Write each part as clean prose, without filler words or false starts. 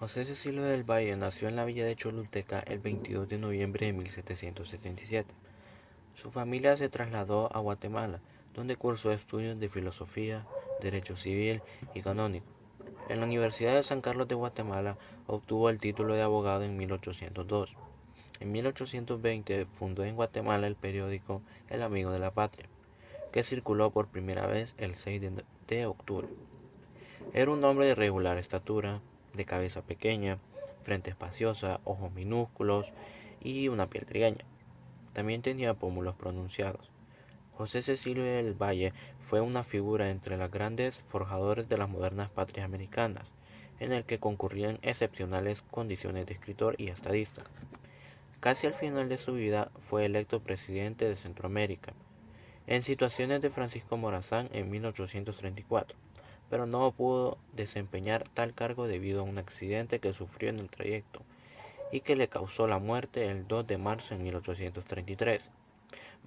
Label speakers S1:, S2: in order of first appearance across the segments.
S1: José Cecilio del Valle nació en la villa de Choluteca el 22 de noviembre de 1777. Su familia se trasladó a Guatemala, donde cursó estudios de filosofía, derecho civil y canónico. En la Universidad de San Carlos de Guatemala obtuvo el título de abogado en 1802. En 1820 fundó en Guatemala el periódico El Amigo de la Patria, que circuló por primera vez el 6 de octubre. Era un hombre de regular estatura, de cabeza pequeña, frente espaciosa, ojos minúsculos y una piel trigueña. También tenía pómulos pronunciados. José Cecilio del Valle fue una figura entre los grandes forjadores de las modernas patrias americanas, en el que concurrían excepcionales condiciones de escritor y estadista. Casi al final de su vida fue electo presidente de Centroamérica, en situaciones de Francisco Morazán en 1834, pero no pudo desempeñar tal cargo debido a un accidente que sufrió en el trayecto y que le causó la muerte el 2 de marzo de 1833.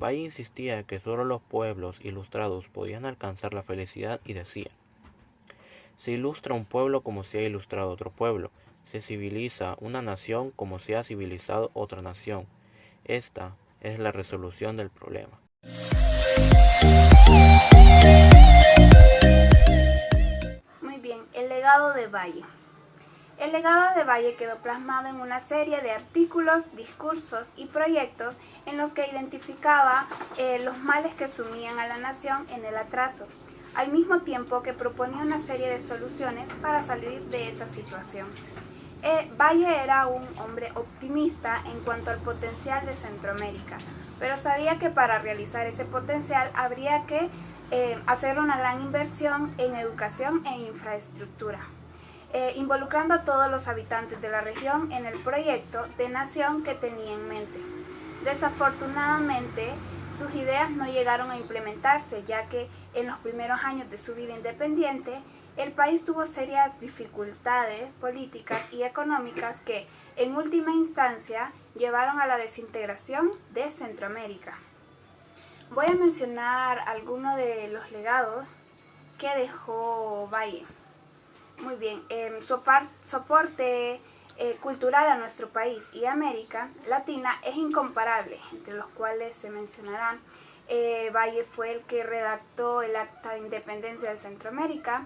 S1: Valle insistía que solo los pueblos ilustrados podían alcanzar la felicidad y decía: se ilustra un pueblo como se ha ilustrado otro pueblo, se civiliza una nación como se ha civilizado otra nación. Esta es la resolución del problema.
S2: Muy bien, el legado de Valle. El legado de Valle quedó plasmado en una serie de artículos, discursos y proyectos en los que identificaba los males que sumían a la nación en el atraso, al mismo tiempo que proponía una serie de soluciones para salir de esa situación. Valle era un hombre optimista en cuanto al potencial de Centroamérica, pero sabía que para realizar ese potencial habría que hacer una gran inversión en educación e infraestructura, involucrando a todos los habitantes de la región en el proyecto de nación que tenía en mente. Desafortunadamente, sus ideas no llegaron a implementarse, ya que en los primeros años de su vida independiente, el país tuvo serias dificultades políticas y económicas que, en última instancia, llevaron a la desintegración de Centroamérica. Voy a mencionar algunos de los legados que dejó Valle. Muy bien, soporte cultural a nuestro país y América Latina es incomparable, entre los cuales se mencionarán Valle fue el que redactó el Acta de Independencia de Centroamérica,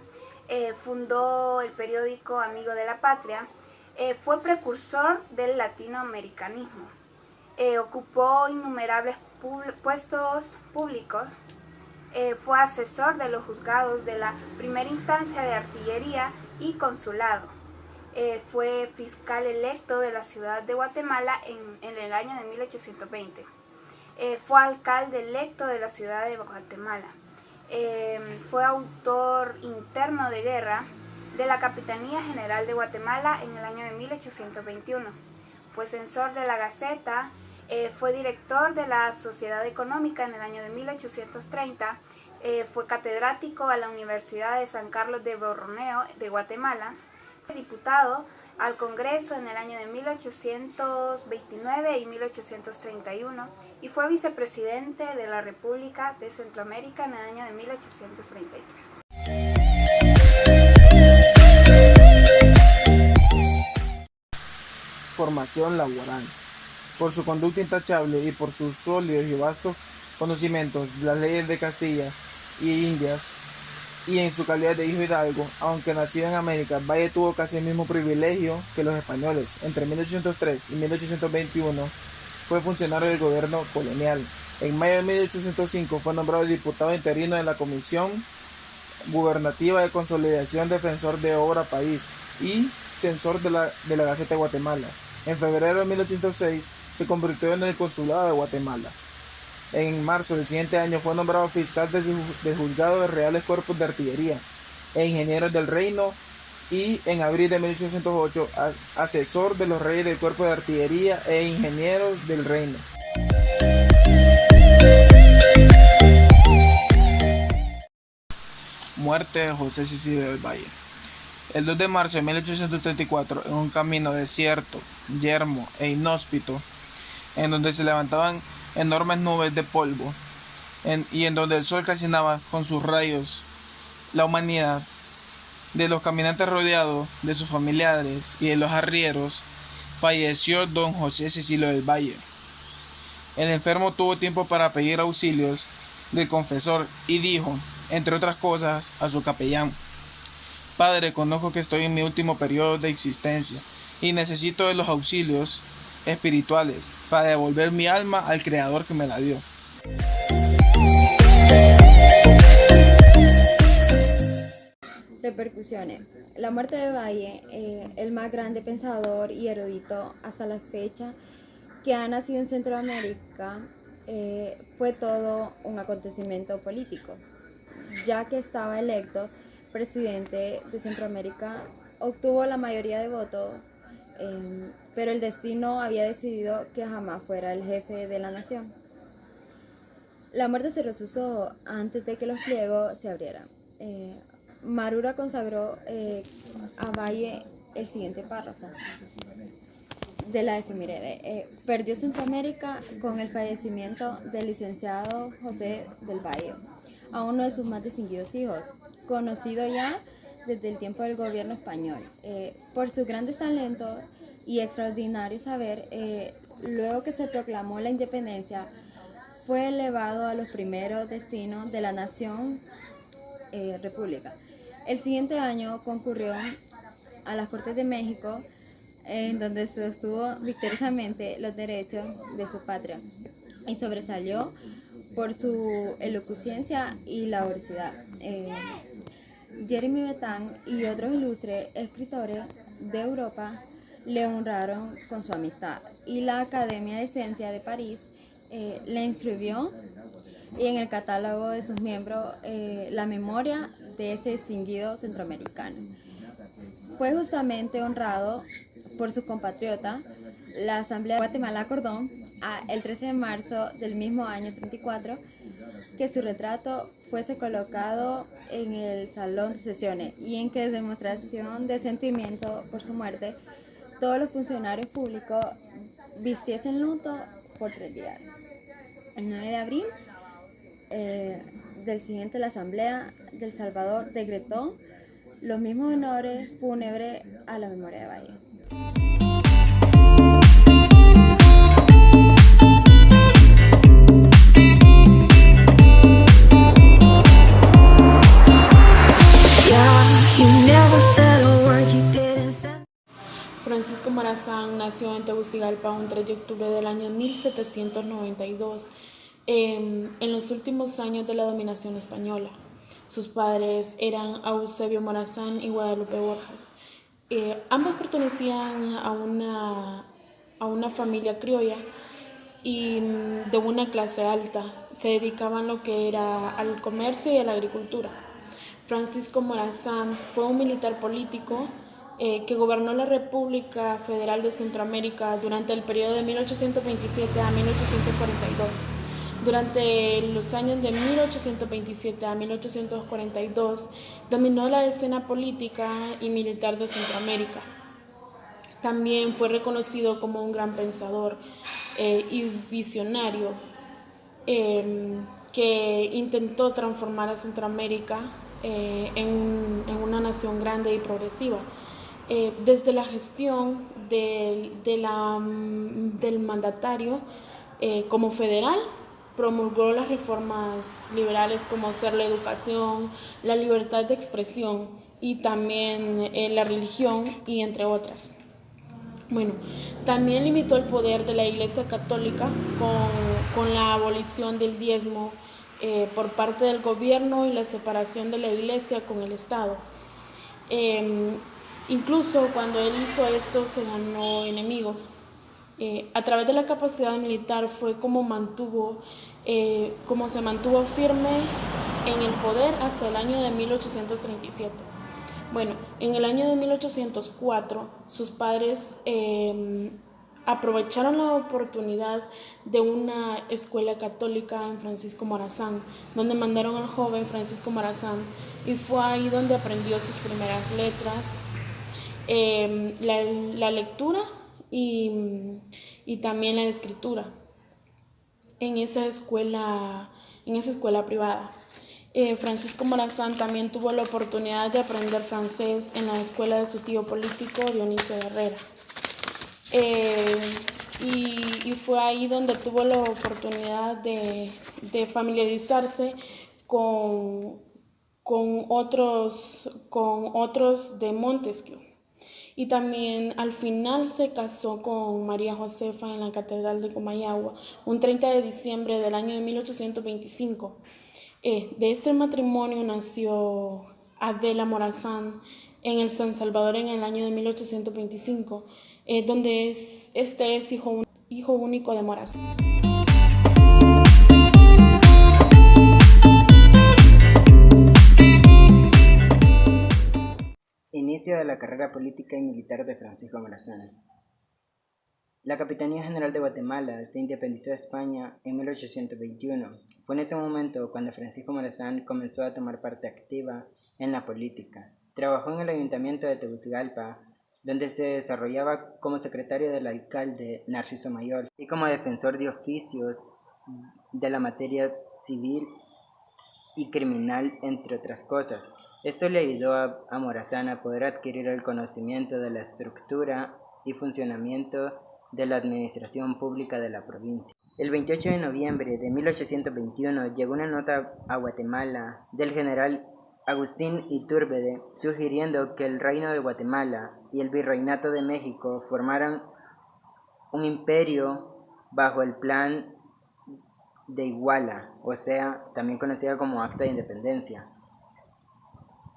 S2: fundó el periódico Amigo de la Patria, fue precursor del latinoamericanismo, ocupó innumerables puestos públicos, fue asesor de los juzgados de la primera instancia de artillería y consulado, fue fiscal electo de la ciudad de Guatemala en el año de 1820, fue alcalde electo de la ciudad de Guatemala, fue autor interno de guerra de la Capitanía General de Guatemala en el año de 1821, fue censor de la Gaceta, fue director de la Sociedad Económica en el año de 1830, fue catedrático a la Universidad de San Carlos de Borromeo de Guatemala, fue diputado al Congreso en el año de 1829 y 1831 y fue vicepresidente de la República de Centroamérica en el año de 1833.
S3: Formación laboral. Por su conducta intachable y por sus sólidos y vastos conocimientos de las leyes de Castilla y Indias, y en su calidad de hijo hidalgo, aunque nacido en América, Valle tuvo casi el mismo privilegio que los españoles. Entre 1803 y 1821 fue funcionario del gobierno colonial. En mayo de 1805 fue nombrado diputado interino de la Comisión Gubernativa de Consolidación, defensor de Obra País y censor de la Gaceta de Guatemala. En febrero de 1806 se convirtió en el Consulado de Guatemala. En marzo del siguiente año fue nombrado fiscal del Juzgado de Reales Cuerpos de Artillería e Ingenieros del Reino y en abril de 1808 asesor de los Reyes del Cuerpo de Artillería e Ingenieros del Reino. Muerte de José Cecilio del Valle. El 2 de marzo de 1834, en un camino desierto, yermo e inhóspito, en donde se levantaban enormes nubes de polvo y en donde el sol calcinaba con sus rayos la humanidad, de los caminantes rodeados de sus familiares y de los arrieros, falleció don José Cecilio del Valle. El enfermo tuvo tiempo para pedir auxilios del confesor y dijo, entre otras cosas, a su capellán: Padre, conozco que estoy en mi último periodo de existencia y necesito de los auxilios espirituales para devolver mi alma al Creador que me la dio.
S4: Repercusiones. La muerte de Valle, el más grande pensador y erudito hasta la fecha que ha nacido en Centroamérica, fue todo un acontecimiento político, ya que estaba electo presidente de Centroamérica, obtuvo la mayoría de votos, pero el destino había decidido que jamás fuera el jefe de la nación. La muerte cerró sus ojos antes de que los pliegos se abrieran. Marura consagró a Valle el siguiente párrafo de la efeméride. Perdió Centroamérica con el fallecimiento del licenciado José del Valle, a uno de sus más distinguidos hijos, conocido ya desde el tiempo del gobierno español, por sus grandes talentos y extraordinario saber. Luego que se proclamó la independencia, fue elevado a los primeros destinos de la nación república. El siguiente año concurrió a las Cortes de México, en donde sostuvo victoriosamente los derechos de su patria y sobresalió por su elocuencia y laboriosidad. Jeremy Bentham y otros ilustres escritores de Europa le honraron con su amistad, y la Academia de Ciencias de París le inscribió y en el catálogo de sus miembros la memoria de este distinguido centroamericano. Fue justamente honrado por su compatriota. La Asamblea de Guatemala acordó el 13 de marzo del mismo año 34 que su retrato fuese colocado en el salón de sesiones, y en que, demostración de sentimiento por su muerte, todos los funcionarios públicos vistiesen luto por 3 días. El 9 de abril del siguiente, la Asamblea de El Salvador decretó los mismos honores fúnebres a la memoria de Valle.
S5: Francisco Morazán nació en Tegucigalpa un 3 de octubre del año 1792, en los últimos años de la dominación española. Sus padres eran Eusebio Morazán y Guadalupe Borjas. Ambos pertenecían a una familia criolla y de una clase alta. Se dedicaban lo que era al comercio y a la agricultura. Francisco Morazán fue un militar político que gobernó la República Federal de Centroamérica durante el periodo de 1827 a 1842. Durante los años de 1827 a 1842 dominó la escena política y militar de Centroamérica. También fue reconocido como un gran pensador y visionario que intentó transformar a Centroamérica en una nación grande y progresiva. Desde la gestión del mandatario como federal, promulgó las reformas liberales como ser la educación, la libertad de expresión y también la religión, y entre otras. Bueno, también limitó el poder de la Iglesia Católica con la abolición del diezmo por parte del gobierno y la separación de la Iglesia con el Estado. Incluso cuando él hizo esto, se ganó enemigos. A través de la capacidad militar fue como se mantuvo firme en el poder hasta el año de 1837. Bueno, en el año de 1804, sus padres aprovecharon la oportunidad de una escuela católica en Francisco Morazán, donde mandaron al joven Francisco Morazán, y fue ahí donde aprendió sus primeras letras, la lectura y también la escritura en esa escuela privada. Francisco Morazán también tuvo la oportunidad de aprender francés en la escuela de su tío político Dionisio Herrera. Y fue ahí donde tuvo la oportunidad de familiarizarse con otros de Montesquieu. Y también al final se casó con María Josefa en la Catedral de Comayagua, un 30 de diciembre del año de 1825. De este matrimonio nació Adela Morazán en el San Salvador en el año de 1825, donde este es hijo único de Morazán.
S6: Inicio de la carrera política y militar de Francisco Morazán. La Capitanía General de Guatemala se independizó de España en 1821. Fue en ese momento cuando Francisco Morazán comenzó a tomar parte activa en la política. Trabajó en el Ayuntamiento de Tegucigalpa, donde se desarrollaba como secretario del alcalde Narciso Mayor y como defensor de oficios de la materia civil y criminal, entre otras cosas. Esto le ayudó a Morazán a poder adquirir el conocimiento de la estructura y funcionamiento de la administración pública de la provincia. El 28 de noviembre de 1821 llegó una nota a Guatemala del general Agustín Iturbide sugiriendo que el Reino de Guatemala y el Virreinato de México formaran un imperio bajo el Plan de Iguala, o sea, también conocida como Acta de Independencia,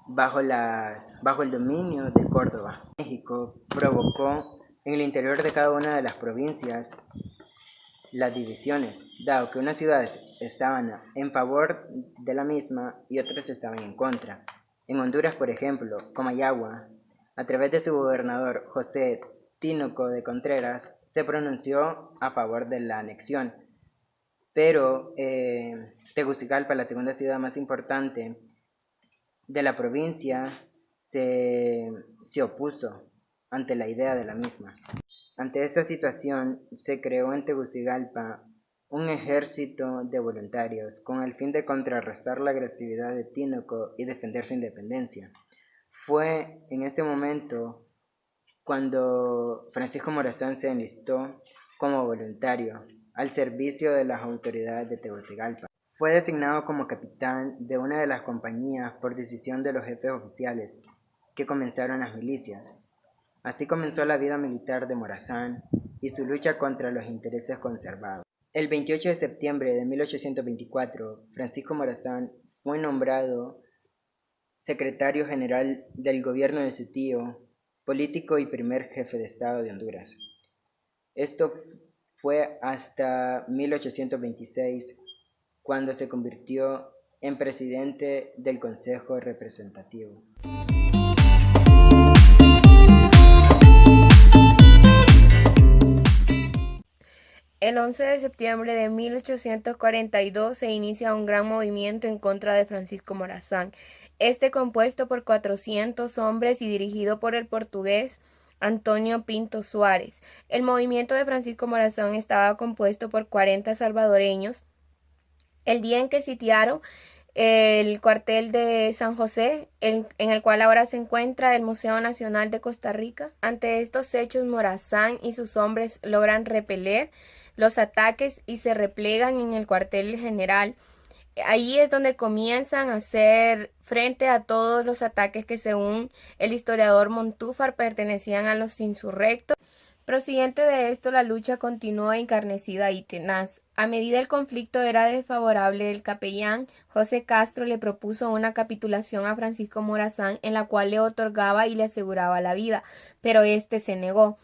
S6: bajo el dominio de Córdoba. México provocó en el interior de cada una de las provincias las divisiones, dado que unas ciudades estaban en favor de la misma y otras estaban en contra. En Honduras, por ejemplo, Comayagua, a través de su gobernador José Tínoco de Contreras, se pronunció a favor de la anexión, pero Tegucigalpa, la segunda ciudad más importante de la provincia, se opuso ante la idea de la misma. Ante esta situación, se creó en Tegucigalpa un ejército de voluntarios con el fin de contrarrestar la agresividad de Tínoco y defender su independencia. Fue en este momento cuando Francisco Morazán se enlistó como voluntario al servicio de las autoridades de Tegucigalpa. Fue designado como capitán de una de las compañías por decisión de los jefes oficiales que comenzaron las milicias. Así comenzó la vida militar de Morazán y su lucha contra los intereses conservados. El 28 de septiembre de 1824, Francisco Morazán fue nombrado secretario general del gobierno de su tío, político y primer jefe de Estado de Honduras. Esto fue hasta 1826, cuando se convirtió en presidente del Consejo Representativo.
S7: El 11 de septiembre de 1842 se inicia un gran movimiento en contra de Francisco Morazán, compuesto por 400 hombres y dirigido por el portugués Antonio Pinto Suárez. El movimiento de Francisco Morazán estaba compuesto por 40 salvadoreños. El día en que sitiaron el cuartel de San José, en el cual ahora se encuentra el Museo Nacional de Costa Rica. Ante estos hechos, Morazán y sus hombres logran repeler los ataques y se replegan en el cuartel general. Ahí es donde comienzan a hacer frente a todos los ataques que, según el historiador Montúfar, pertenecían a los insurrectos. Prosiguiente de esto, la lucha continuó encarnecida y tenaz. A medida el conflicto era desfavorable, el capellán José Castro le propuso una capitulación a Francisco Morazán, en la cual le otorgaba y le aseguraba la vida, pero este se negó.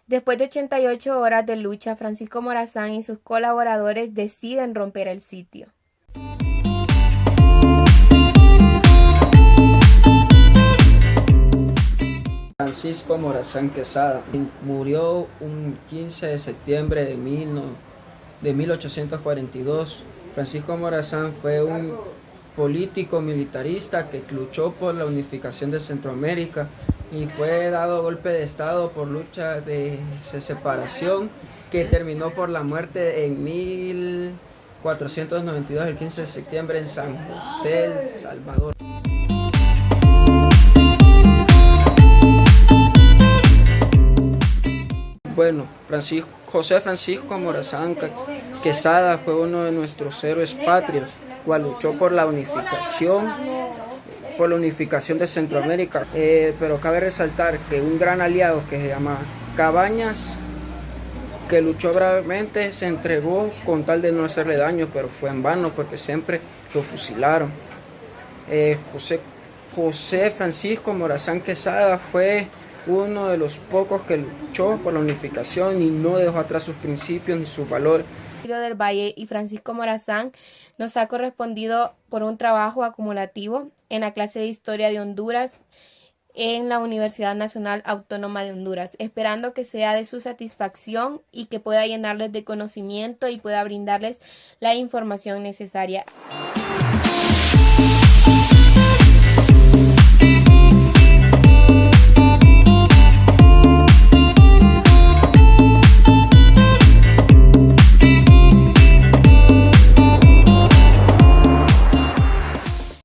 S7: Después de 88 horas de lucha, Francisco Morazán y sus colaboradores deciden romper el sitio.
S8: Francisco Morazán Quesada murió un 15 de septiembre de 1842. Francisco Morazán fue un político militarista que luchó por la unificación de Centroamérica y fue dado golpe de estado por lucha de separación que terminó por la muerte en 1492, el 15 de septiembre, en San José, El Salvador. Bueno, José Francisco Morazán Quesada fue uno de nuestros héroes patrios, cual luchó por la unificación de Centroamérica, pero cabe resaltar que un gran aliado que se llama Cabañas, que luchó bravemente, se entregó con tal de no hacerle daño, pero fue en vano porque siempre lo fusilaron. José Francisco Morazán Quesada fue uno de los pocos que luchó por la unificación y no dejó atrás sus principios ni sus valores.
S7: Ciro del Valle y Francisco Morazán nos ha correspondido por un trabajo acumulativo en la clase de Historia de Honduras en la Universidad Nacional Autónoma de Honduras, esperando que sea de su satisfacción y que pueda llenarles de conocimiento y pueda brindarles la información necesaria.